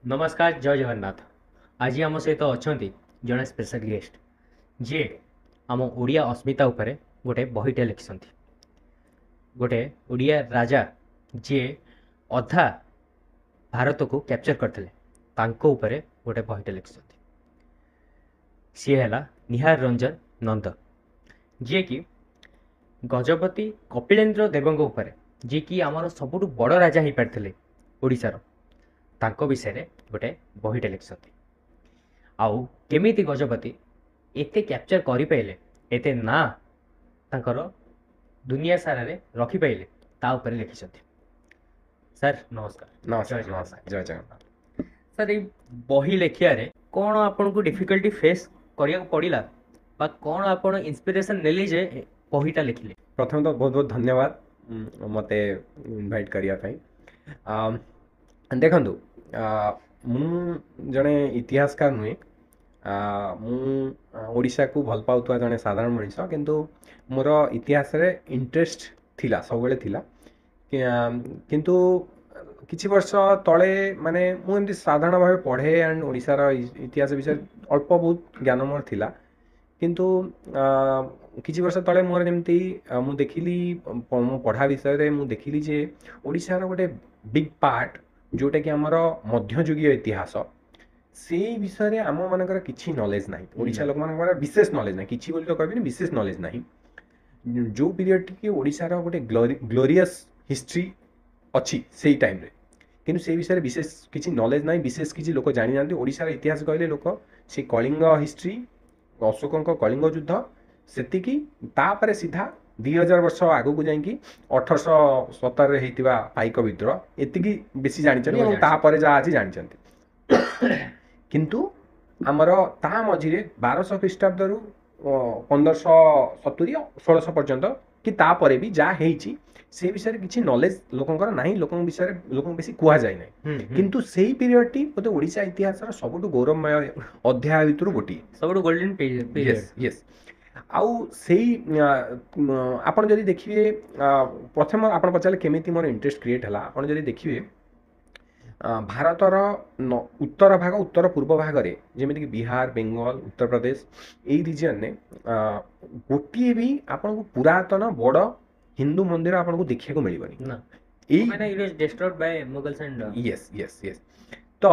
नमस्कार जय जगन्नाथ। आज आम सहित अच्छा जड़े स्पेशल गेस्ट जी आम ओडिया अस्मिता उपरे गोटे बहीटे लिखिं गोटे ओडिया राजा जी अधा भारत को कैप्चर करते उपरे गोटे बहीटे लिखिं सी है निहार रंजन नंद जी कि गजपति कपिलेन्द्र देवों उपरे जी कि आमर सबुठ बड़ राजा हो पारे ओडिशार तांको विषय गोटे बहीटे लिखिं आउ केमिति गजपति एते कैप्चर करि पाइले एते ना तांकर दुनिया सारा रे रखि पाइले ता ऊपर लिखिछथि। सर नमस्कार। नमस्कार नमस्कार जय जगन्नाथ। सर ये बही लेखिया रे कोन आपन को डिफिकल्टी फेस करिया पड़िला बा कोन आपन इंस्पिरेशन नेली जे बहीटा लिखिले? प्रथम तो बहुत बहुत धन्यवाद मते इनवाइट करिया देखु मु जड़े इतिहासकार नुहे ओडिशा को भल पाउथुवा जड़े साधारण मनीष किंतु मोर इतिहास रे इंटरेस्ट थिला सबले थिला किंतु किछि वर्ष तले माने मु एमती साधारण भाव पढ़े एंड ओडिशार इतिहास विषय अल्प बहुत ज्ञान मोर थिला किंतु किछि वर्ष तले मोर जेमती मु देखिली मो पढ़ा विषय रे मु देखिली जे ओडिशार गोटे बिग पार्ट जोटा कि आमर मध्ययुगीय इतिहास से विषय रे आम मानकर किछि नॉलेज नाही ओडिशा लोक मानकर विशेष नॉलेज नाही किछि बोली तो कहबिनी विशेष नॉलेज नाही जो पीरियड कि ओडिशार गोटे ग्लोरियस हिस्ट्री अच्छी से टाइम रे किंतु से विषय विशेष किछि नॉलेज नाही विशेष किछि लोक जानि नांती ओडिशार इतिहास कहले लोक से कलिंग हिस्ट्री अशोकଙ୍କ कलिंग युद्ध सेतिकी तापर सीधा 2000 वर्ष आगु को जाइकी 1817 रे हेतिबा पाइक विद्रोह एतिकी बेसी जानिछन और तापर जा आज जानिछन किंतु आमर ता मझिरे 1200 ख्रीष्टाब्द रु 1570 1600 पर्यंत कि तापर भी जा हेइची से विषय किछि नॉलेज लोकंकर नाही लोकं विषय लोकं बेसी कुआ जाय नै किंतु सेही पीरियड टी ओते ओडिशा इतिहास रो सबटु गौरवमय अध्याय भितरु गोटी सबटु गोल्डन पीरियड यस आउ सेही आपण जदि देखिबे प्रथम आपण पचाले केमिति मोर इंटरेस्ट क्रिएट हला आपण जदि देखिबे भारतर उत्तर भाग उत्तर पूर्व भाग रे जेमिति कि बिहार बेंगल उत्तर प्रदेश एई रीजन ने गोटी भी आपण को पुरातन बड़ हिंदू मंदिर आपन को देखिए को मिलबनी ना ए माने it was destroyed by Mughals and yes yes yes तो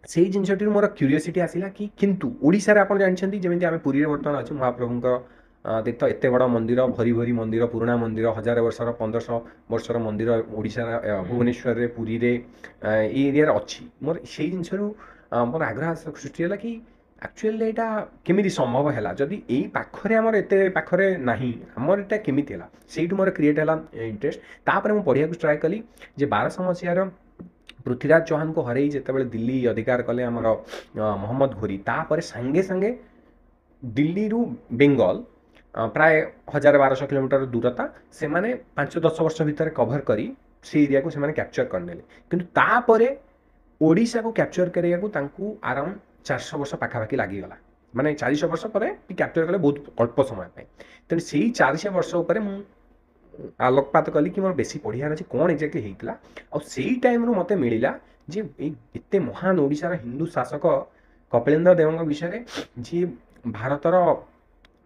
सेही जिनसटी मोर क्यूरियोसिटी आसिला कि किंतु ओडिसा रे आपन जानछंती जेमिति आमे पुरी रे वर्तमान अछि महाप्रभुंकर देख तो एते बड़ मंदिर भरी भरी मंदिर पुराना मंदिर 1000 वर्षर 1500 वर्षर मंदिर ओडिसा भुवनेश्वर रे पुरी रे ए एरिया रे अछि मोर सेही जिनसरु मोर आग्रह सृष्टि हला कि एक्चुअली एटा केमिति संभव हैला जदि एई पाखरे हमर एते पाखरे नाही हमर एटा केमिति हैला सेइटु मोर क्रिएट हैला इंटरेस्ट तापर मु पढिया को ट्राई कली जे 1200 मसियार पृथ्वीराज चौहान को हरई जेतेबेले दिल्ली अधिकार कले हमर मोहम्मद घोरी तापर संगे संगे दिल्ली रु बेंगल प्राय 1200 किलोमीटर दूरता से माने 5-10 वर्ष भीतर कवर करी से एरिया को से माने कैप्चर करनेले किंतु तापरे ओडिशा को कैप्चर करिया को तांकू अराउंड 400 वर्ष पाखापाखि लागिगला माने 400 वर्ष पर कैप्चर कले बहुत अल्प समय पे तेणु से 400 वर्ष उपर मु आलोकपात कली कि मोर बेसी पढ़ियार अछि कोन एक्जेक्टली हेइतला और सेही टाइम रु मते मिलिला जे एते महान ओडिसा रा हिंदू शासक कपिलेन्द्र देवଙ୍କ विषय जे भारतर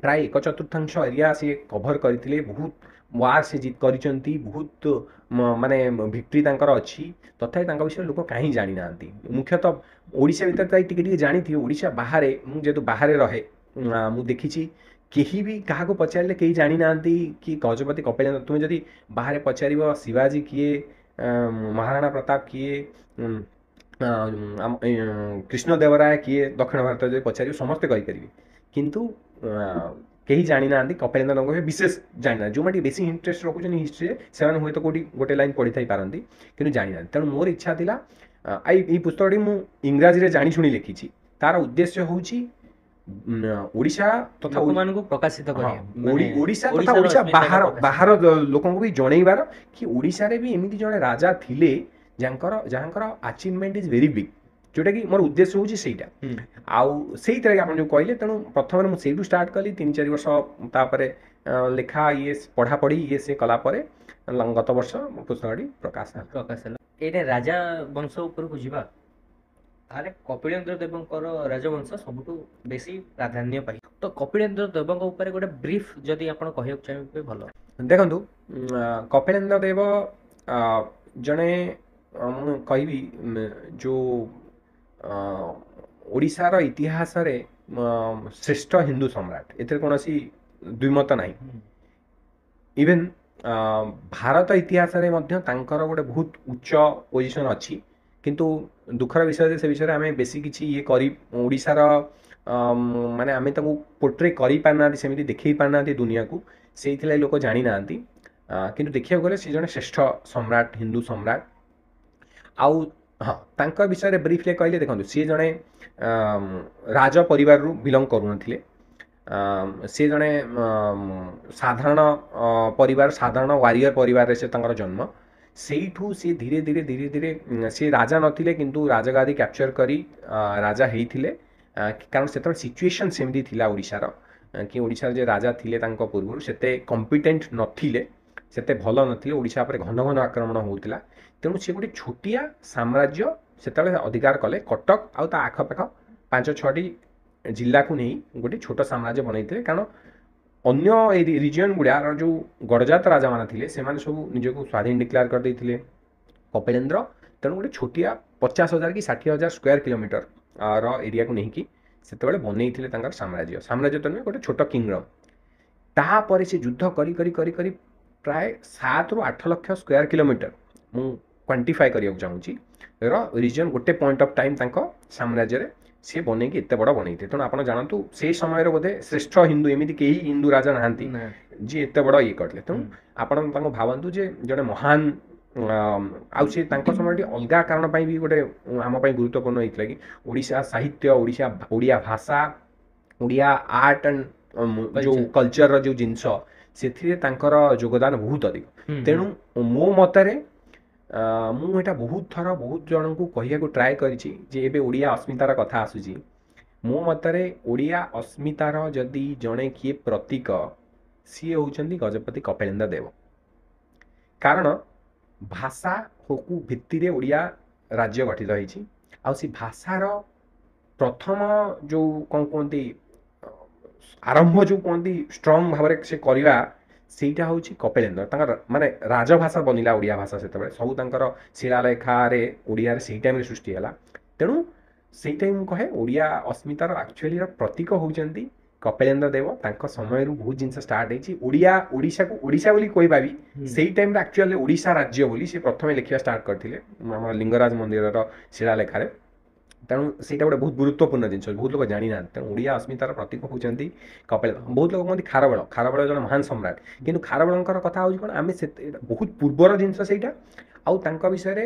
प्राय 1/4 एरिया से कवर करथिले बहुत वार से जीत करिसंती बहुत माने विक्ट्री तांकर अछि तथापि तांका विषय लोक काहे जानि नांती मुख्यतः ओडिशा भीतर ताई टिके टिके जानि थी ओडिशा बाहर मु जेतु बाहर रहे मु देखिछि केही भी काहा को पचारले केही जानि नांती कि गजपति कपिलेन्द्र तुमे जदि बाहर पचारिबो शिवाजी किए महाराणा प्रताप किए कृष्ण देवराय किए दक्षिण भारत जदि पचारिबो समस्त कहि परिबे किंतु केही जानि नांती कपिलेन्द्र को विशेष जानि ना जो माटी बेसी इंटरेस्ट रखुछन हिस्ट्री से माने होय तो कोठी गोटे लाइन पढि थाई पारंती किंतु जानि ना तेणु मोर इच्छा थिला आई पुस्तकटी मु इंग्राजी रे जानि सुनी लिखिछि तार उद्देश्य होउछि ओडिशा तथा मान को प्रकाशित करिया ओडिशा तथा ओडिशा बाहर बाहर लोकन को भी जणैबार कि ओडिशा रे भी एमिति जणे राजा थिले जहाँकर अचीवमेंट इज वेरी बिग जोटा कि मोर उद्देश्य होउछि सेटा आउ सेही तरह आपण जो कहले तेणु प्रथम मु सेटू स्टार्ट कली 3-4 वर्ष तापरे लेखा ये पढ़ा पढ़ी ये से कला परे गत वर्ष पुस्तकटी प्रकाश एटा राजा वंश ऊपर को जिबा ତାହେଲେ କପିଳେନ୍ଦ୍ର ଦେବଙ୍କର ରାଜବଂଶ ସବୁଠୁ ବେଶୀ ପ୍ରାଧାନ୍ୟ ପାଇ। ତ କପିଳେନ୍ଦ୍ର ଦେବଙ୍କ ଉପରେ ଗୋଟେ ବ୍ରିଫ୍ ଯଦି ଆପଣ କହିବାକୁ ଚାହିଁବେ ଭଲ। ଦେଖନ୍ତୁ କପିଳେନ୍ଦ୍ର ଦେବ ଜଣେ ମୁଁ କହିବି ଯେଉଁ ଓଡ଼ିଶାର ଇତିହାସରେ ଶ୍ରେଷ୍ଠ ହିନ୍ଦୁ ସମ୍ରାଟ, ଏଥିରେ କୌଣସି ଦ୍ୱିମତ ନାହିଁ। ଇଭେନ୍ ଭାରତ ଇତିହାସରେ ମଧ୍ୟ ତାଙ୍କର ଗୋଟେ ବହୁତ ଉଚ୍ଚ ପୋଜିସନ୍ ଅଛି, କିନ୍ତୁ ଦୁଃଖର ବିଷୟ ଯେ ସେ ବିଷୟରେ ଆମେ ବେଶୀ କିଛି ଇଏ କରି ଓଡ଼ିଶାର ମାନେ ଆମେ ତାକୁ ପୋର୍ଟ୍ରେ କରିପାରିନାହାନ୍ତି, ସେମିତି ଦେଖେଇ ପାରୁନାହାନ୍ତି ଦୁନିଆକୁ, ସେଇଥିଲାଗି ଲୋକ ଜାଣିନାହାନ୍ତି। କିନ୍ତୁ ଦେଖିବାକୁ ଗଲେ ସେ ଜଣେ ଶ୍ରେଷ୍ଠ ସମ୍ରାଟ, ହିନ୍ଦୁ ସମ୍ରାଟ। ଆଉ ହଁ, ତାଙ୍କ ବିଷୟରେ ବ୍ରିଫ୍ରେ କହିଲେ ଦେଖନ୍ତୁ, ସିଏ ଜଣେ ରାଜ ପରିବାରରୁ ବିଲଙ୍ଗ କରୁନଥିଲେ। ସେ ଜଣେ ସାଧାରଣ ପରିବାର, ସାଧାରଣ ୱାରିୟର ପରିବାରରେ ସେ ତାଙ୍କର ଜନ୍ମ। ସେଇଠୁ ସେ ଧୀରେ ଧୀରେ ଧୀରେ ଧୀରେ ସେ ରାଜା ନଥିଲେ, କିନ୍ତୁ ରାଜଗାଦି କ୍ୟାପଚର କରି ରାଜା ହେଇଥିଲେ। କାରଣ ସେତେବେଳେ ସିଚୁଏସନ୍ ସେମିତି ଥିଲା ଓଡ଼ିଶାର, କି ଓଡ଼ିଶାର ଯେ ରାଜା ଥିଲେ ତାଙ୍କ ପୂର୍ବରୁ ସେତେ କମ୍ପିଟେଣ୍ଟ ନଥିଲେ, ସେତେ ଭଲ ନଥିଲେ, ଓଡ଼ିଶା ଉପରେ ଘନ ଘନ ଆକ୍ରମଣ ହେଉଥିଲା। ତେଣୁ ସେ ଗୋଟେ ଛୋଟିଆ ସାମ୍ରାଜ୍ୟ ସେତେବେଳେ ଅଧିକାର କଲେ। କଟକ ଆଉ ତା ଆଖପାଖ 5-6ଟି ଜିଲ୍ଲାକୁ ନେଇ ଗୋଟେ ଛୋଟ ସାମ୍ରାଜ୍ୟ ବନେଇଥିଲେ। କାରଣ ଅନ୍ୟ ଏଇ ରିଜିଅନ୍ ଗୁଡ଼ାର ଯେଉଁ ଗଡ଼ଜାତ ରାଜାମାନେ ଥିଲେ ସେମାନେ ସବୁ ନିଜକୁ ସ୍ୱାଧୀନ ଡିକ୍ଲେୟାର କରିଦେଇଥିଲେ। କପିଳେନ୍ଦ୍ର ତେଣୁ ଗୋଟେ ଛୋଟିଆ 50,000 କି 60,000 ସ୍କୋୟାର କିଲୋମିଟର ର ଏରିଆକୁ ନେଇକି ସେତେବେଳେ ବନେଇଥିଲେ ତାଙ୍କର ସାମ୍ରାଜ୍ୟ। ସାମ୍ରାଜ୍ୟ ତ ନୁହେଁ, ଗୋଟେ ଛୋଟ କିଙ୍ଗଡମ୍। ତାପରେ ସେ ଯୁଦ୍ଧ କରି କରି କରି କରି ପ୍ରାୟ 7ରୁ 8 ଲକ୍ଷ ସ୍କୋୟାର କିଲୋମିଟର, ମୁଁ କ୍ୱାଣ୍ଟିଫାଏ କରିବାକୁ ଚାହୁଁଛି, ର ରିଜିଅନ୍ ଗୋଟେ ପଏଣ୍ଟ ଅଫ୍ ଟାଇମ୍ ତାଙ୍କ ସାମ୍ରାଜ୍ୟରେ ସିଏ ବନେଇକି ଏତେ ବଡ଼ ବନେଇଥିଲେ। ତେଣୁ ଆପଣ ଜାଣନ୍ତୁ ସେଇ ସମୟରେ ବୋଧେ ଶ୍ରେଷ୍ଠ ହିନ୍ଦୁ ଏମିତି କେହି ହିନ୍ଦୁ ରାଜା ନାହାନ୍ତି ଯିଏ ଏତେ ବଡ଼ ଇଏ କରିଥିଲେ। ତେଣୁ ଆପଣ ତାଙ୍କୁ ଭାବନ୍ତୁ ଯେ ଜଣେ ମହାନ, ଆଉ ସେ ତାଙ୍କ ସମୟରେ ଟିକେ ଅଲଗା କାରଣ ପାଇଁ ବି ଗୋଟେ ଆମ ପାଇଁ ଗୁରୁତ୍ୱପୂର୍ଣ୍ଣ ହେଇଥିଲା କି ଓଡ଼ିଶା ସାହିତ୍ୟ, ଓଡ଼ିଆ ଭାଷା, ଓଡ଼ିଆ ଆର୍ଟ ଆଣ୍ଡ ଯେଉଁ କଲଚରର ଯେଉଁ ଜିନିଷ, ସେଥିରେ ତାଙ୍କର ଯୋଗଦାନ ବହୁତ ଅଧିକ। ତେଣୁ ମୋ ମତରେ ମୁଁ ଏଇଟା ବହୁତ ଥର ବହୁତ ଜଣଙ୍କୁ କହିବାକୁ ଟ୍ରାଏ କରିଛି ଯେ ଏବେ ଓଡ଼ିଆ ଅସ୍ମିତାର କଥା ଆସୁଛି। ମୋ ମତରେ ଓଡ଼ିଆ ଅସ୍ମିତାର ଯଦି ଜଣେ କିଏ ପ୍ରତୀକ, ସିଏ ହେଉଛନ୍ତି ଗଜପତି କପିଳେନ୍ଦ୍ର ଦେବ। କାରଣ ଭାଷାକୁ ଭିତ୍ତିରେ ଓଡ଼ିଆ ରାଜ୍ୟ ଗଠିତ ହେଇଛି। ଆଉ ସେ ଭାଷାର ପ୍ରଥମ ଯେଉଁ କ'ଣ କୁହନ୍ତି, ଆରମ୍ଭ ଯେଉଁ କୁହନ୍ତି ଷ୍ଟ୍ରଙ୍ଗ ଭାବରେ ସେ କରିବା, ସେଇଟା ହେଉଛି କପିଳେନ୍ଦ୍ର। ତାଙ୍କର ମାନେ ରାଜଭାଷା ବନିଲା ଓଡ଼ିଆ ଭାଷା ସେତେବେଳେ, ସବୁ ତାଙ୍କର ଶିଳାଲେଖାରେ ଓଡ଼ିଆରେ ସେଇ ଟାଇମ୍ରେ ସୃଷ୍ଟି ହେଲା। ତେଣୁ ସେଇଟା ମୁଁ କହେ ଓଡ଼ିଆ ଅସ୍ମିତାର ଆକ୍ଚୁଆଲିର ପ୍ରତୀକ ହେଉଛନ୍ତି କପିଳେନ୍ଦ୍ର ଦେବ। ତାଙ୍କ ସମୟରୁ ବହୁତ ଜିନିଷ ଷ୍ଟାର୍ଟ ହେଇଛି। ଓଡ଼ିଶାକୁ ଓଡ଼ିଶା ବୋଲି କହିବା ବି ସେଇ ଟାଇମ୍ରେ ଆକ୍ଚୁଆଲି ଓଡ଼ିଶା ରାଜ୍ୟ ବୋଲି ସେ ପ୍ରଥମେ ଲେଖିବା ଷ୍ଟାର୍ଟ କରିଥିଲେ ଆମର ଲିଙ୍ଗରାଜ ମନ୍ଦିରର ଶିଳାଲେଖାରେ। ତେଣୁ ସେଇଟା ଗୋଟେ ବହୁତ ଗୁରୁତ୍ୱପୂର୍ଣ୍ଣ ଜିନିଷ, ବହୁତ ଲୋକ ଜାଣିନାହାନ୍ତି। ତେଣୁ ଓଡ଼ିଆ ଅସ୍ମିତାର ପ୍ରତୀକ ହେଉଛନ୍ତି କପିଳେନ୍ଦ୍ର। ବହୁତ ଲୋକ କୁହନ୍ତି ଖାରବେଳ ଜଣେ ମହାନ ସମ୍ରାଟ, କିନ୍ତୁ ଖାରବେଳଙ୍କର କଥା ହେଉଛି କ'ଣ, ଆମେ ବହୁତ ପୂର୍ବର ଜିନିଷ ସେଇଟା। ଆଉ ତାଙ୍କ ବିଷୟରେ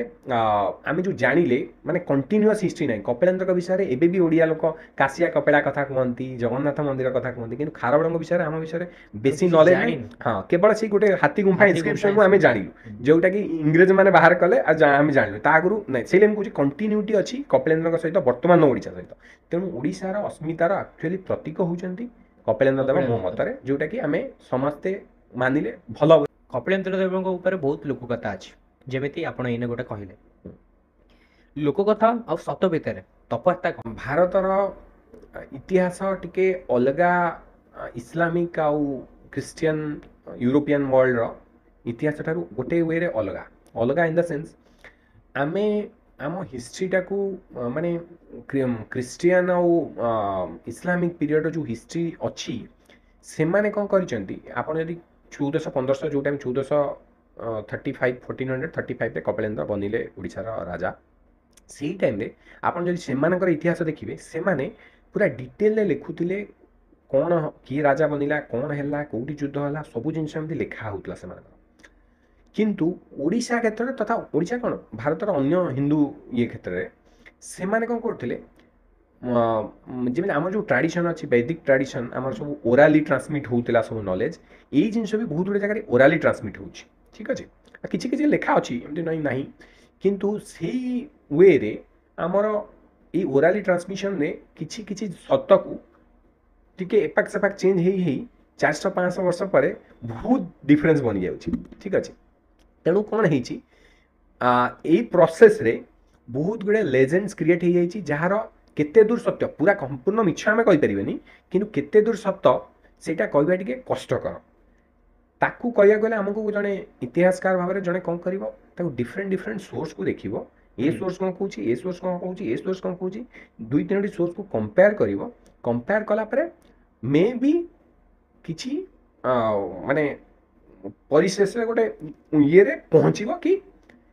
ଆମେ ଯେଉଁ ଜାଣିଲେ ମାନେ କଣ୍ଟିନ୍ୟୁଅସ୍ ହିଷ୍ଟ୍ରି ନାହିଁ। କପିଳେନ୍ଦ୍ରଙ୍କ ବିଷୟରେ ଏବେ ବି ଓଡ଼ିଆ ଲୋକ କାଶିଆ କପିଳା କଥା କୁହନ୍ତି, ଜଗନ୍ନାଥ ମନ୍ଦିର କଥା କୁହନ୍ତି, କିନ୍ତୁ ଖାରବେଳଙ୍କ ବିଷୟରେ ଆମ ବିଷୟରେ ବେଶୀ ନଲେଜ ନାହିଁ। ହଁ, କେବଳ ସେଇ ଗୋଟେ ହାତୀ ଗୁମ୍ଫା ଇନସ୍କ୍ରିପ୍ସନକୁ ଆମେ ଜାଣିଲୁ, ଯେଉଁଟାକି ଇଂରେଜମାନେ ବାହାର କଲେ ଆଉ ଆମେ ଜାଣିଲୁ। ତା ଆଗରୁ ନାହିଁ। ସେଇଟା ମୁଁ କହୁଛି କଣ୍ଟିନ୍ୟୁଟି ଅଛି କପିଳେନ୍ଦ୍ରଙ୍କ ସହିତ, ବର୍ତ୍ତମାନ ଓଡ଼ିଶା ସହିତ। ତେଣୁ ଓଡ଼ିଶାର ଅସ୍ମିତାର ଆକ୍ଚୁଆଲି ପ୍ରତୀକ ହେଉଛନ୍ତି କପିଳେନ୍ଦ୍ର ଦେବ ମୋ ମତରେ, ଯେଉଁଟାକି ଆମେ ସମସ୍ତେ ମାନିଲେ ଭଲ। କପିଳେନ୍ଦ୍ର ଦେବଙ୍କ ଉପରେ ବହୁତ ଲୋକକଥା ଅଛି, ଯେମିତି ଆପଣ ଏଇନେ ଗୋଟେ କହିଲେ। ଲୋକକଥା ଆଉ ସତ ଭିତରେ ତଫାତଟା କ'ଣ? ଭାରତର ଇତିହାସ ଟିକେ ଅଲଗା, ଇସଲାମିକ ଆଉ ଖ୍ରୀଷ୍ଟିଆନ ୟୁରୋପିଆନ୍ ୱାର୍ଲଡର ଇତିହାସ ଠାରୁ ଗୋଟେ ୱେରେ ଅଲଗା। ଅଲଗା ଇନ୍ ଦ ସେନ୍ସ, ଆମେ ଆମ ହିଷ୍ଟ୍ରିଟାକୁ ମାନେ ଖ୍ରୀଷ୍ଟିଆନ ଆଉ ଇସଲାମିକ ପିରିୟଡ଼ର ଯେଉଁ ହିଷ୍ଟ୍ରି ଅଛି, ସେମାନେ କ'ଣ କରିଛନ୍ତି, ଆପଣ ଯଦି 1400-1500 ଯେଉଁ ଟାଇମ୍ 1435 1435ରେ କପିଳେନ୍ଦ୍ର ବନିଲେ ଓଡ଼ିଶାର ରାଜା, ସେଇ ଟାଇମ୍ରେ ଆପଣ ଯଦି ସେମାନଙ୍କର ଇତିହାସ ଦେଖିବେ, ସେମାନେ ପୁରା ଡିଟେଲରେ ଲେଖୁଥିଲେ କ'ଣ କିଏ ରାଜା ବନିଲା, କ'ଣ ହେଲା, କେଉଁଠି ଯୁଦ୍ଧ ହେଲା, ସବୁ ଜିନିଷ ଏମିତି ଲେଖା ହେଉଥିଲା ସେମାନଙ୍କର। କିନ୍ତୁ ଓଡ଼ିଶା କ୍ଷେତ୍ରରେ ତଥା ଓଡ଼ିଶା କ'ଣ ଭାରତର ଅନ୍ୟ ହିନ୍ଦୁ ଇଏ କ୍ଷେତ୍ରରେ ସେମାନେ କ'ଣ କରୁଥିଲେ, ଯେମିତି ଆମର ଯେଉଁ ଟ୍ରାଡ଼ିସନ୍ ଅଛି, ବୈଦିକ ଟ୍ରାଡ଼ିସନ୍, ଆମର ସବୁ ଓରାଲି ଟ୍ରାନ୍ସମିଟ୍ ହେଉଥିଲା ସବୁ ନଲେଜ। ଏଇ ଜିନିଷ ବି ବହୁତ ଗୁଡ଼ିଏ ଜାଗାରେ ଓରାଲି ଟ୍ରାନ୍ସମିଟ୍ ହେଉଛି, ଠିକ୍ ଅଛି। କିଛି କିଛି ଲେଖା ଅଛି, ଏମିତି ନାହିଁ। କିନ୍ତୁ ସେଇ ୱେରେ ଆମର ଏଇ ଓରାଲି ଟ୍ରାନ୍ସମିସନ୍ରେ କିଛି କିଛି ସତକୁ ଟିକେ ଏପାକ ସେପାକ ଚେଞ୍ଜ ହେଇ 400-500 ବର୍ଷ ପରେ ବହୁତ ଡିଫରେନ୍ସ ବନିଯାଉଛି, ଠିକ୍ ଅଛି। ତେଣୁ କ'ଣ ହେଇଛି, ଏଇ ପ୍ରୋସେସ୍ରେ ବହୁତ ଗୁଡ଼ିଏ ଲେଜେଣ୍ଡସ୍ କ୍ରିଏଟ୍ ହେଇଯାଇଛି ଯାହାର କେତେ ଦୂର ସତ୍ୟ ପୁରା ସମ୍ପୂର୍ଣ୍ଣ ମିଛ ଆମେ କହିପାରିବେନି କିନ୍ତୁ କେତେ ଦୂର ସତ ସେଇଟା କହିବା ଟିକେ କଷ୍ଟକର। ତାକୁ କହିବାକୁ ଗଲେ ଆମକୁ ଜଣେ ଇତିହାସକାର ଭାବରେ ଜଣେ କ'ଣ କରିବ ତାକୁ ଡିଫରେଣ୍ଟ ସୋର୍ସକୁ ଦେଖିବ ଏ ସୋର୍ସ କ'ଣ କହୁଛି ଏ ସୋର୍ସ କ'ଣ କହୁଛି ଏ ସୋର୍ସ କ'ଣ କହୁଛି 2-3ଟି ସୋର୍ସକୁ କମ୍ପେୟାର କରିବ। କମ୍ପେୟାର କଲା ପରେ ମେ ବି କିଛି ମାନେ ପରିଶେଷରେ ଗୋଟେ ଇଏରେ ପହଞ୍ଚିବ କି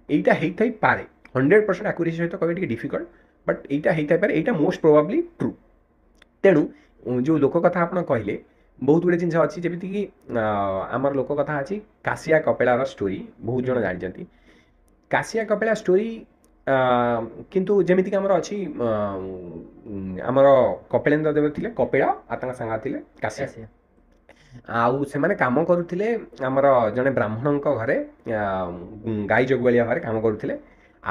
এইটা ହେଇଥାଇପାରେ। 100% ଆକ୍ୟୁରେସି ସହିତ କହିବା ଟିକେ ଡିଫିକଲ୍ଟ ବଟ୍ এইটা ହେଇଥାଇପାରେ, এইটা ମୋଷ୍ଟ ପ୍ରୋବାବ୍ଲି ଟ୍ରୁ। ତେଣୁ ଯେଉଁ ଲୋକ କଥା ଆପଣ କହିଲେ ବହୁତ ଗୁଡ଼ିଏ ଜିନିଷ ଅଛି ଯେମିତିକି ଆମର ଲୋକ କଥା ଅଛି କାଶିଆ କପିଳାର ଷ୍ଟୋରି ବହୁତ ଜଣ ଜାଣିଛନ୍ତି। କାଶିଆ କପିଳା ଷ୍ଟୋରି କିନ୍ତୁ ଯେମିତିକି ଆମର ଅଛି ଆମର କପିଳେନ୍ଦ୍ର ଦେବ ଥିଲେ କପିଳ ଆଉ ତାଙ୍କ ସାଙ୍ଗ ଥିଲେ କାଶିଆ। ଆଉ ସେମାନେ କାମ କରୁଥିଲେ ଆମର ଜଣେ ବ୍ରାହ୍ମଣଙ୍କ ଘରେ ଗାଈ ଜଗୁଆଳିଆ ଘରେ କାମ କରୁଥିଲେ।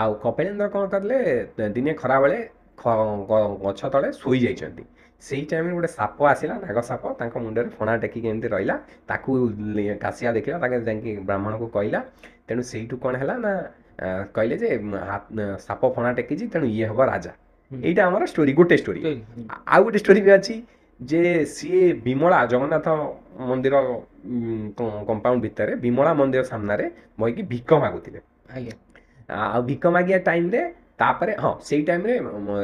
ଆଉ କପିଳେନ୍ଦ୍ର କ'ଣ କରିଲେ ଦିନେ ଖରାବେଳେ ଗଛ ତଳେ ଶୋଇ ଯାଇଛନ୍ତି। ସେଇ ଟାଇମ୍ରେ ଗୋଟେ ସାପ ଆସିଲା, ନାଗ ସାପ ତାଙ୍କ ମୁଣ୍ଡରେ ଫଣା ଟେକିକି ଏମିତି ରହିଲା। ତାକୁ କାଶିଆ ଦେଖିଲା, ତାকে ଯାଇକି ବ୍ରାହ୍ମଣକୁ କହିଲା। ତେଣୁ ସେଇଠୁ କ'ଣ ହେଲା ନା କହିଲେ ଯେ ସାପ ଫଣା ଟେକିଛି ତେଣୁ ଇଏ ହେବ ରାଜା। এইটা আমার ଷ୍ଟୋରି ଗୋଟେ ଷ୍ଟୋରି। ଆଉ ଗୋଟେ ଷ୍ଟୋରି ବି ଅଛି ଯେ ସିଏ ବିମଳା ଜଗନ୍ନାଥ ମନ୍ଦିର କମ୍ପାଉଣ୍ଡ ଭିତରେ ବିମଳା ମନ୍ଦିର ସାମ୍ନାରେ ବହିକି ଭିକ ମାଗୁଥିଲେ। ଆଉ ଭିକ ମାଗିବା ଟାଇମ୍ରେ ତାପରେ ହଁ ସେଇ ଟାଇମ୍ରେ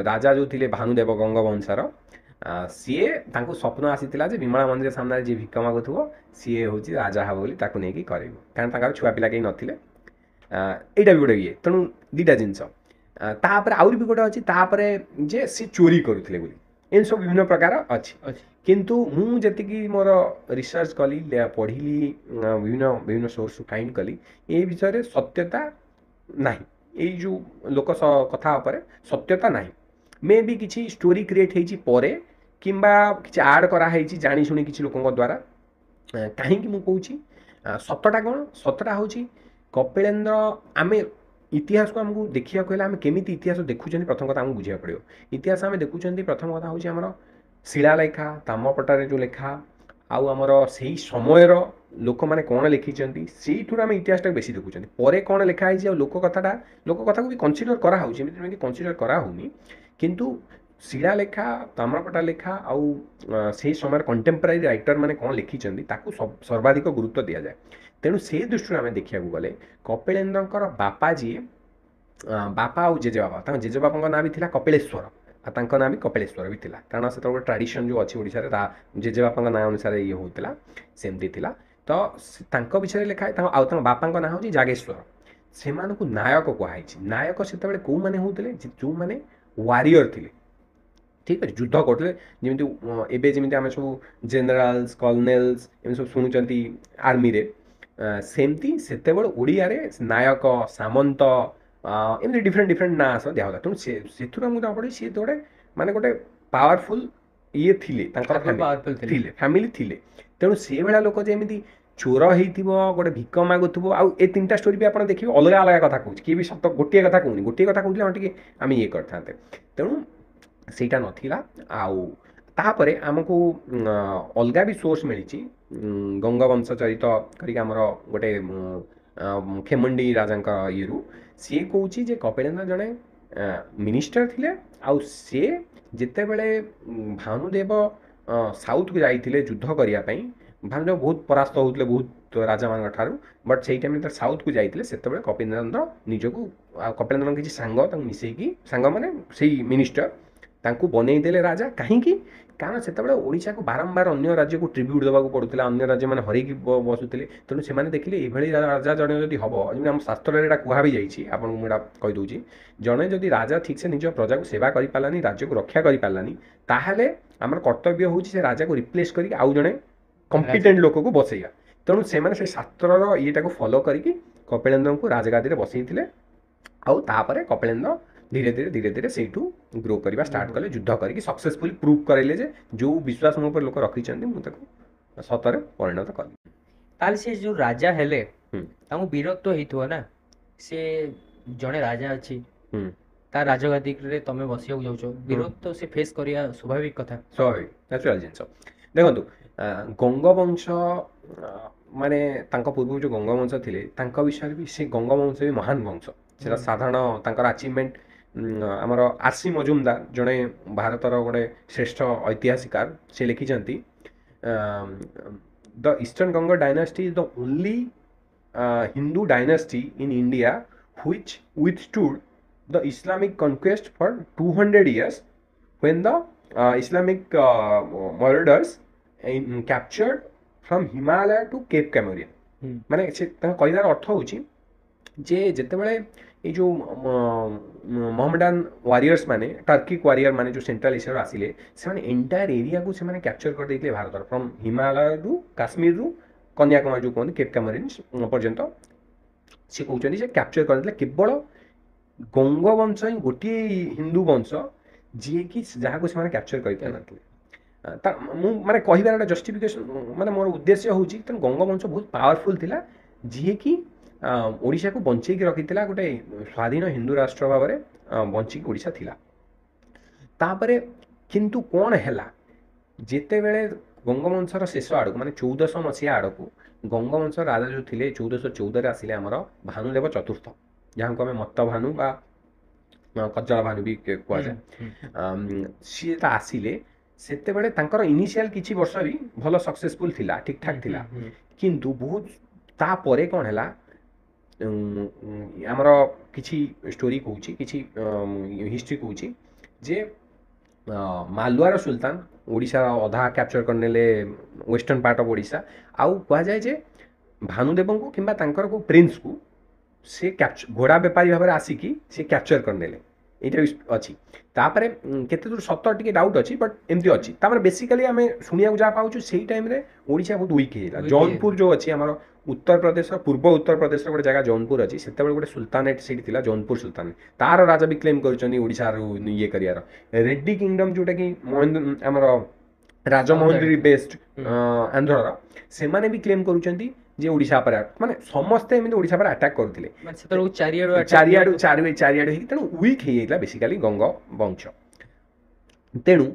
ରାଜା ଯେଉଁ ଥିଲେ ଭାନୁଦେବ ଗଙ୍ଗବଂଶର ସିଏ ତାଙ୍କୁ ସ୍ୱପ୍ନ ଆସିଥିଲା ଯେ ବିମଳା ମନ୍ଦିର ସାମ୍ନାରେ ଯିଏ ଭିକ ମାଗୁଥିବ ସିଏ ହେଉଛି ରାଜା ହେବ ବୋଲି ତାକୁ ନେଇକି କରେଇବ, କାରଣ ତାଙ୍କର ଛୁଆ ପିଲା କେହି ନଥିଲେ। এইটা ବି ଗୋଟେ ଇଏ। ତେଣୁ ଦୁଇଟା ଜିନିଷ। ତାପରେ ଆହୁରି ବି ଗୋଟେ ଅଛି ତାପରେ ଯେ ସେ ଚୋରି କରୁଥିଲେ ବୋଲି, ଏମିତି ସବୁ ବିଭିନ୍ନ ପ୍ରକାର ଅଛି। କିନ୍ତୁ ମୁଁ ଯେତିକି ମୋର ରିସର୍ଚ୍ଚ କଲି ପଢ଼ିଲି ବିଭିନ୍ନ ସୋର୍ସରୁ ଫାଇଣ୍ଡ କଲି ଏ ବିଷୟରେ ସତ୍ୟତା ନାହିଁ। ଏଇ ଯେଉଁ ଲୋକ କଥା ଉପରେ ସତ୍ୟତା ନାହିଁ। ମେ ବି କିଛି ଷ୍ଟୋରି କ୍ରିଏଟ୍ ହେଇଛି ପରେ କିମ୍ବା କିଛି ଆଡ଼୍ କରାହେଇଛି ଜାଣିଶୁଣି କିଛି ଲୋକଙ୍କ ଦ୍ୱାରା। କାହିଁକି ମୁଁ କହୁଛି ସତଟା କ'ଣ? ସତଟା ହେଉଛି କପିଳେନ୍ଦ୍ର ଆମେ ଇତିହାସକୁ ଆମକୁ ଦେଖିବାକୁ ହେଲେ ଆମେ କେମିତି ଇତିହାସ ଦେଖୁଛନ୍ତି ପ୍ରଥମ କଥା ଆମକୁ ବୁଝିବାକୁ ପଡ଼ିବ। ଇତିହାସ ଆମେ ଦେଖୁଛନ୍ତି ପ୍ରଥମ କଥା ହେଉଛି ଆମର ଶିଳାଲେଖା, ତାମପଟାରେ ଯେଉଁ ଲେଖା ଆଉ ଆମର ସେଇ ସମୟର ଲୋକମାନେ କ'ଣ ଲେଖିଛନ୍ତି ସେଇଥିରୁ ଆମେ ଇତିହାସଟାକୁ ବେଶୀ ଦେଖୁଛନ୍ତି। ପରେ କ'ଣ ଲେଖା ହେଇଛି ଆଉ ଲୋକ କଥାକୁ ବି କନସିଡର କରାହେଉଛି, ଏମିତି ନୁହେଁ କି କନସିଡର କରାହେଉନି। କିନ୍ତୁ ଶିଳାଲେଖା, ତାମ୍ରପଟା ଲେଖା ଆଉ ସେଇ ସମୟର କଣ୍ଟେମ୍ପୋରାରୀ ରାଇଟର ମାନେ କ'ଣ ଲେଖିଛନ୍ତି ତାକୁ ସର୍ବାଧିକ ଗୁରୁତ୍ୱ ଦିଆଯାଏ। ତେଣୁ ସେ ଦୃଷ୍ଟିରୁ ଆମେ ଦେଖିବାକୁ ଗଲେ କପିଳେନ୍ଦ୍ରଙ୍କର ବାପା ଯିଏ ବାପା ଆଉ ଜେଜେବାପା, ତାଙ୍କ ଜେଜେବାପାଙ୍କ ନାଁ ବି ଥିଲା କପିଳେଶ୍ୱର ଆଉ ତାଙ୍କ ନାଁ ବି କପିଳେଶ୍ୱର ବି ଥିଲା, କାରଣ ସେତେବେଳେ ଗୋଟେ ଟ୍ରାଡ଼ିସନ୍ ଯେଉଁ ଅଛି ଓଡ଼ିଶାରେ ତା ଜେଜେବାପାଙ୍କ ନାଁ ଅନୁସାରେ ଇଏ ହେଉଥିଲା ସେମିତି ଥିଲା। ତ ତାଙ୍କ ବିଷୟରେ ଲେଖା ଆଉ ତାଙ୍କ ବାପାଙ୍କ ନାଁ ହେଉଛି ଜାଗେଶ୍ୱର। ସେମାନଙ୍କୁ ନାୟକ କୁହାଯାଇଛି। ନାୟକ ସେତେବେଳେ କେଉଁମାନେ ହେଉଥିଲେ? ଯେଉଁମାନେ ୱାରିୟର ଥିଲେ, ଠିକ୍ ଅଛି, ଯୁଦ୍ଧ କରୁଥିଲେ। ଯେମିତି ଏବେ ଯେମିତି ଆମେ ସବୁ ଜେନେରାଲ୍ସ କର୍ଣ୍ଣେଲ୍ସ ଏମିତି ସବୁ ଶୁଣୁଛନ୍ତି ଆର୍ମିରେ, ସେମିତି ସେତେବେଳେ ଓଡ଼ିଆରେ ନାୟକ, ସାମନ୍ତ ଏମିତି ଡିଫରେଣ୍ଟ ନାଁ ସବୁ ଦିଆହେଉଥିଲା। ତେଣୁ ସେଥିରୁ ଆମକୁ ଜଣାପଡ଼େ ସିଏ ଗୋଟେ ମାନେ ଗୋଟେ ପାୱାରଫୁଲ୍ ଇଏ ଥିଲେ, ତାଙ୍କର ଫ୍ୟାମିଲି ଥିଲେ। ତେଣୁ ସେଇଭଳିଆ ଲୋକ ଯେମିତି ଚୋର ହେଇଥିବ, ଗୋଟେ ଭିକ ମାଗୁଥିବ, ଆଉ ଏ ତିନିଟା ଷ୍ଟୋରି ବି ଆପଣ ଦେଖିବେ ଅଲଗା ଅଲଗା କଥା କହୁଛି, କିଏ ବି ସତ ଗୋଟିଏ କଥା କହୁନି। ଗୋଟିଏ କଥା କହୁଥିଲେ ଆମେ ଟିକେ ଆମେ ଇଏ କରିଥାନ୍ତେ। ତେଣୁ ସେଇଟା ନଥିଲା। ଆଉ ତାପରେ ଆମକୁ ଅଲଗା ବି ସୋର୍ସ ମିଳିଛି ଗଙ୍ଗବଂଶ ଚରିତ କରିକି ଆମର ଗୋଟେ ଖେମଣ୍ଡି ରାଜାଙ୍କ ଇଏରୁ ସିଏ କହୁଛି ଯେ କପିଳେନ୍ଦ୍ର ଜଣେ ମିନିଷ୍ଟର ଥିଲେ। ଆଉ ସିଏ ଯେତେବେଳେ ଭାନୁଦେବ ସାଉଥକୁ ଯାଇଥିଲେ ଯୁଦ୍ଧ କରିବା ପାଇଁ, ଭାନୁଦେବ ବହୁତ ପରାସ୍ତ ହେଉଥିଲେ ବହୁତ ରାଜାମାନଙ୍କ ଠାରୁ, ବଟ୍ ସେଇ ଟାଇମ୍ରେ ଯେତେବେଳେ ସାଉଥକୁ ଯାଇଥିଲେ ସେତେବେଳେ କପିଳେନ୍ଦ୍ର ନିଜକୁ ଆଉ କପିଳେନ୍ଦ୍ରଙ୍କ କିଛି ସାଙ୍ଗ ତାଙ୍କୁ ମିଶେଇକି, ସାଙ୍ଗମାନେ ସେଇ ମିନିଷ୍ଟର ତାଙ୍କୁ ବନେଇଦେଲେ ରାଜା। କାହିଁକି? କାରଣ ସେତେବେଳେ ଓଡ଼ିଶାକୁ ବାରମ୍ବାର ଅନ୍ୟ ରାଜ୍ୟକୁ ଟ୍ରିବ୍ୟୁଟ୍ ଦେବାକୁ ପଡ଼ୁଥିଲା, ଅନ୍ୟ ରାଜ୍ୟମାନେ ହରେଇକି ବସୁଥିଲେ। ତେଣୁ ସେମାନେ ଦେଖିଲେ ଏଇଭଳି ରାଜା ଜଣେ ଯଦି ହେବ, ଯେମିତି ଆମ ଶାସ୍ତ୍ରରେ ଏଇଟା କୁହା ବି ଯାଇଛି, ଆପଣଙ୍କୁ ମୁଁ ଏଇଟା କହିଦେଉଛି, ଜଣେ ଯଦି ରାଜା ଠିକ୍ସେ ନିଜ ପ୍ରଜାକୁ ସେବା କରିପାରିଲାନି, ରାଜ୍ୟକୁ ରକ୍ଷା କରିପାରିଲାନି, ତାହେଲେ ଆମର କର୍ତ୍ତବ୍ୟ ହେଉଛି ସେ ରାଜାକୁ ରିପ୍ଲେସ୍ କରିକି ଆଉ ଜଣେ କମ୍ପିଟେଣ୍ଟ ଲୋକକୁ ବସେଇବା। ତେଣୁ ସେମାନେ ସେ ଶାସ୍ତ୍ରର ଇଏଟାକୁ ଫଲୋ କରିକି କପିଳେନ୍ଦ୍ରଙ୍କୁ ରାଜଗାଦିରେ ବସେଇଥିଲେ। ଆଉ ତାପରେ କପିଳେନ୍ଦ୍ର ଧୀରେ ଧୀରେ ସେଇଠୁ ଗ୍ରୋ କରିବା ଷ୍ଟାର୍ଟ କଲେ, ଯୁଦ୍ଧ କରିକି ସକ୍ସେସଫୁଲି ପ୍ରୁଭ୍ କରାଇଲେ ଯେ ଯେଉଁ ବିଶ୍ୱାସ ମୋ ଉପରେ ଲୋକ ରଖିଛନ୍ତି ମୁଁ ତାକୁ ସତରେ ପରିଣତ କଲି। ତାହେଲେ ସେ ଯେଉଁ ରାଜା ହେଲେ ତାଙ୍କୁ ବିରକ୍ତ ହେଇଥିବ ନା, ସେ ଜଣେ ରାଜା ଅଛି ତା ରାଜଗାଦିରେ ତମେ ବସିବାକୁ ଯାଉଛ, ବିରକ୍ତ ସେ ଫେସ୍ କରିବା ସ୍ୱାଭାବିକ କଥା, ସ୍ୱାଭାବିକ ନ୍ୟାଚୁରାଲ ଜିନିଷ। ଦେଖନ୍ତୁ ଗଙ୍ଗବଂଶ ମାନେ ତାଙ୍କ ପୂର୍ବରୁ ଯେଉଁ ଗଙ୍ଗବଂଶ ଥିଲେ ତାଙ୍କ ବିଷୟରେ ବି ସେ ଗଙ୍ଗବଂଶ ବି ମହାନ ବଂଶ। ସେଟା ସାଧାରଣ ତାଙ୍କର ଆଚିଭମେଣ୍ଟ ଆମର ଆର୍.ସି. ମଜୁମଦାର ଜଣେ ଭାରତର ଗୋଟେ ଶ୍ରେଷ୍ଠ ଐତିହାସିକାର ସେ ଲେଖିଛନ୍ତି the eastern Ganga dynasty is the only Hindu dynasty in India which withstood the Islamic conquest for 200 years when the Islamic marauders captured from Himalaya to Cape Camarian. ମାନେ ସେ ତାଙ୍କ କହିବାର ଅର୍ଥ ହେଉଛି ଯେ ଯେତେବେଳେ ଏଇ ଯେଉଁ ମହମେଡାନ ୱାରିୟର୍ସ ମାନେ ଟର୍କିକ ୱାରିୟର ମାନେ ଯେଉଁ ସେଣ୍ଟ୍ରାଲ ଏସିଆରୁ ଆସିଲେ ସେମାନେ ଏଣ୍ଟାୟାର ଏରିଆକୁ ସେମାନେ କ୍ୟାପଚର କରିଦେଇଥିଲେ ଭାରତର ଫ୍ରମ୍ ହିମାଳୟରୁ କାଶ୍ମୀରରୁ କନ୍ୟାକୁମାରୀ ଯେଉଁ କୁହନ୍ତି କେପ୍ କାମରିନ୍ ପର୍ଯ୍ୟନ୍ତ ସେ କହୁଛନ୍ତି ସେ କ୍ୟାପଚର କରିଦେଲେ କେବଳ ଗଙ୍ଗ ବଂଶ ହିଁ ଗୋଟିଏ ହିନ୍ଦୁ ବଂଶ ଯିଏକି ଯାହାକୁ ସେମାନେ କ୍ୟାପଚର କରିପାରିନଥିଲେ। ମୁଁ ମାନେ କହିବାର ଗୋଟେ ଜଷ୍ଟିଫିକେସନ ମାନେ ମୋର ଉଦ୍ଦେଶ୍ୟ ହେଉଛି ତେଣୁ ଗଙ୍ଗ ବଂଶ ବହୁତ ପାୱାରଫୁଲ ଥିଲା ଯିଏକି ଓଡ଼ିଶାକୁ ବଞ୍ଚେଇକି ରଖିଥିଲା ଗୋଟେ ସ୍ୱାଧୀନ ହିନ୍ଦୁ ରାଷ୍ଟ୍ର ଭାବରେ ବଞ୍ଚିକି ଓଡ଼ିଶା ଥିଲା। ତାପରେ କିନ୍ତୁ କ'ଣ ହେଲା ଯେତେବେଳେ ଗଙ୍ଗବଂଶର ଶେଷ ଆଡ଼କୁ ମାନେ 1400 ମସିହା ଆଡ଼କୁ ଗଙ୍ଗବଂଶ ରାଜା ଯେଉଁ ଥିଲେ 1414ରେ ଆସିଲେ ଆମର ଭାନୁଦେବ ଚତୁର୍ଥ ଯାହାକୁ ଆମେ ମତ୍ତଭାନୁ ବା କଜଳ ଭାନୁ ବି କୁହାଯାଏ। ସିଏ ତ ଆସିଲେ ସେତେବେଳେ ତାଙ୍କର ଇନିସିଆଲ କିଛି ବର୍ଷ ବି ଭଲ ସକ୍ସେସଫୁଲ ଥିଲା ଠିକ୍ ଠାକ୍ ଥିଲା କିନ୍ତୁ ବହୁତ ତାପରେ କ'ଣ ହେଲା ଆମର କିଛି ଷ୍ଟୋରି କହୁଛି କିଛି ହିଷ୍ଟ୍ରି କହୁଛି ଯେ ମାଲୱାର ସୁଲତାନ ଓଡ଼ିଶାର ଅଧା କ୍ୟାପଚର କରିନେଲେ ୱେଷ୍ଟର୍ଣ୍ଣ ପାର୍ଟ ଅଫ୍ ଓଡ଼ିଶା ଆଉ କୁହାଯାଏ ଯେ ଭାନୁଦେବଙ୍କୁ କିମ୍ବା ତାଙ୍କର କେଉଁ ପ୍ରିନ୍ସକୁ ସେ ଘୋଡ଼ା ବେପାରୀ ଭାବରେ ଆସିକି ସେ କ୍ୟାପଚର କରିନେଲେ এইটা ଅଛି। ତାପରେ କେତେ ଦୂର ସତ ଟିକେ ଡାଉଟ୍ ଅଛି ବଟ୍ ଏମିତି ଅଛି। ତାପରେ ବେସିକାଲି ଆମେ ଶୁଣିବାକୁ ଯାହା ପାଉଛୁ ସେଇ ଟାଇମ୍ରେ ଓଡ଼ିଶା ବହୁତ ୱିକ୍ ହେଇଥିଲା। ଜୌନପୁର ଯେଉଁ ଅଛି ଆମର ଉତ୍ତରପ୍ରଦେଶର ପୂର୍ବ ଉତ୍ତରପ୍ରଦେଶର ଗୋଟେ ଜାଗା ଜୌନପୁର ଅଛି ସେତେବେଳେ ଗୋଟେ ସୁଲତାନେଟ୍ ସେଇଠି ଥିଲା ଜୌନପୁର ସୁଲତାନେଟ୍ ତାର ରାଜା ବି କ୍ଲେମ୍ କରୁଛନ୍ତି ଓଡ଼ିଶାର ଇଏ କରିବାର। ରେଡ୍ଡି କିଙ୍ଗଡମ୍ ଯେଉଁଟାକି ଆମର ରାଜମହେନ୍ଦ୍ରୀ ବେସ୍ଡ ଆନ୍ଧ୍ରର ସେମାନେ ବି କ୍ଲେମ୍ କରୁଛନ୍ତି ଯେ ଓଡ଼ିଶା ଉପରେ ମାନେ ସମସ୍ତେ ଏମିତି ଓଡ଼ିଶା ଉପରେ ଆଟାକ୍ କରୁଥିଲେ ଚାରିଆଡ଼ୁ ହେଇକି ତେଣୁ ୱିକ୍ ହେଇଯାଇଥିଲା ବେସିକାଲି ଗଙ୍ଗ ବଂଶ। ତେଣୁ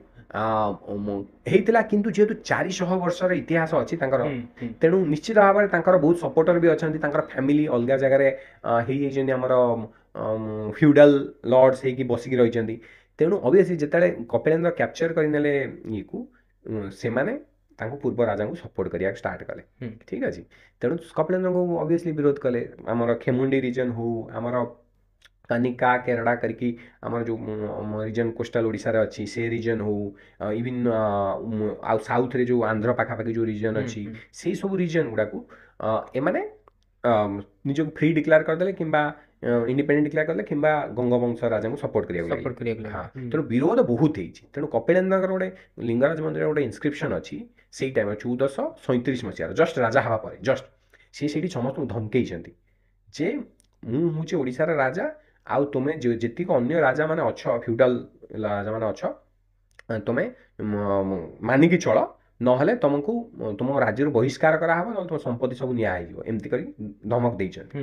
ହେଇଥିଲା କିନ୍ତୁ ଯେହେତୁ 400 ବର୍ଷର ଇତିହାସ ଅଛି ତାଙ୍କର ତେଣୁ ନିଶ୍ଚିତ ଭାବରେ ତାଙ୍କର ବହୁତ ସପୋର୍ଟର ବି ଅଛନ୍ତି। ତାଙ୍କର ଫ୍ୟାମିଲି ଅଲଗା ଜାଗାରେ ହେଇଯାଇଛନ୍ତି ଆମର ଫ୍ୟୁଡାଲ ଲର୍ଡସ୍ ହେଇକି ବସିକି ରହିଛନ୍ତି। ତେଣୁ ଅବଭିୟସଲି ଯେତେବେଳେ କପିଳେନ୍ଦ୍ର କ୍ୟାପଚର କରିନେଲେ ଇଏକୁ ସେମାନେ ତାଙ୍କୁ ପୂର୍ବ ରାଜାଙ୍କୁ ସପୋର୍ଟ କରିବାକୁ ଷ୍ଟାର୍ଟ କଲେ ଠିକ୍ ଅଛି। ତେଣୁ କପିଳେନ୍ଦ୍ରଙ୍କୁ ଅବଭିୟସଲି ବିରୋଧ କଲେ। ଆମର ଖେମୁଣ୍ଡି ରିଜନ୍ ହଉ ଆମର କନିକା କେରଡ଼ା କରିକି ଆମର ଯେଉଁ ରିଜନ୍ କୋଷ୍ଟାଲ ଓଡ଼ିଶାରେ ଅଛି ସେ ରିଜନ୍ ହଉ ଇଭିନ୍ ଆଉ ସାଉଥରେ ଯେଉଁ ଆନ୍ଧ୍ର ପାଖାପାଖି ଯେଉଁ ରିଜନ୍ ଅଛି ସେଇ ସବୁ ରିଜନ୍ ଗୁଡ଼ାକୁ ଏମାନେ ନିଜକୁ ଫ୍ରି ଡିକ୍ଲେୟାର କରିଦେଲେ କିମ୍ବା ଇଣ୍ଡିପେଣ୍ଡେଣ୍ଟ ଡିକ୍ଲେୟାର କଲେ କିମ୍ବା ଗଙ୍ଗବଂଶ ରାଜାଙ୍କୁ ସପୋର୍ଟ କରିବାକୁ ତେଣୁ ବିରୋଧ ବହୁତ ହେଇଛି। ତେଣୁ କପିଳେନ୍ଦ୍ରଙ୍କର ଗୋଟେ ଲିଙ୍ଗରାଜ ମନ୍ଦିରରେ ଗୋଟେ ଇନସ୍କ୍ରିପ୍ସନ୍ ଅଛି ସେଇ ଟାଇମ୍ରେ 1437 ମସିହାର ଜଷ୍ଟ ରାଜା ହେବା ପରେ ଜଷ୍ଟ ସିଏ ସେଇଠି ସମସ୍ତଙ୍କୁ ଧମକେଇଛନ୍ତି ଯେ ମୁଁ ହେଉଛି ଓଡ଼ିଶାର ରାଜା ଆଉ ତୁମେ ଯେତିକି ଅନ୍ୟ ରାଜାମାନେ ଅଛ ଫ୍ୟୁଡାଲ ରାଜାମାନେ ଅଛ ତୁମେ ମାନିକି ଚଳ ନହେଲେ ତୁମକୁ ତୁମ ରାଜ୍ୟରୁ ବହିଷ୍କାର କରାହେବ ନହେଲେ ତୁମ ସମ୍ପତ୍ତି ସବୁ ନିଆ ହେଇଯିବ ଏମିତି କରି ଧମକ ଦେଇଛନ୍ତି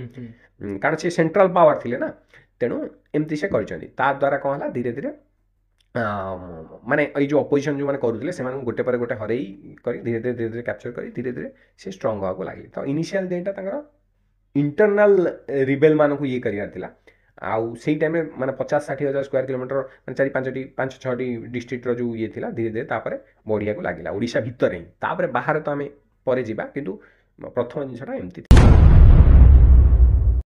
କାରଣ ସେ ସେଣ୍ଟ୍ରାଲ ପାୱାର ଥିଲେ ନା। ତେଣୁ ଏମିତି ସେ କରିଛନ୍ତି। ତା ଦ୍ୱାରା କ'ଣ ହେଲା ଧୀରେ ଧୀରେ ମାନେ ଏଇ ଯେଉଁ ଅପୋଜିସନ୍ ଯେଉଁମାନେ କରୁଥିଲେ ସେମାନଙ୍କୁ ଗୋଟେ ପରେ ଗୋଟେ ହରେଇ କରି ଧୀରେ ଧୀରେ କ୍ୟାପଚର କରି ଧୀରେ ଧୀରେ ସେ ଷ୍ଟ୍ରଙ୍ଗ ହେବାକୁ ଲାଗିଲେ। ତ ଇନିସିଆଲ ଡେଟା ତାଙ୍କର ଇଣ୍ଟରନାଲ ରିବେଲ ମାନଙ୍କୁ ଇଏ କରିବାର ଥିଲା। ଆଉ ସେଇ ଟାଇମ୍ରେ ମାନେ 50-60 ହଜାର ସ୍କୋୟାର କିଲୋମିଟର ମାନେ 4-5-6ଟି ଡିଷ୍ଟ୍ରିକ୍ଟର ଯେଉଁ ଇଏ ଥିଲା ଧୀରେ ଧୀରେ ତାପରେ ବଢ଼ିବାକୁ ଲାଗିଲା ଓଡ଼ିଶା ଭିତରେ ହିଁ। ତାପରେ ବାହାରେ ତ ଆମେ ପରେ ଯିବା କିନ୍ତୁ ପ୍ରଥମ ଜିନିଷଟା ଏମିତି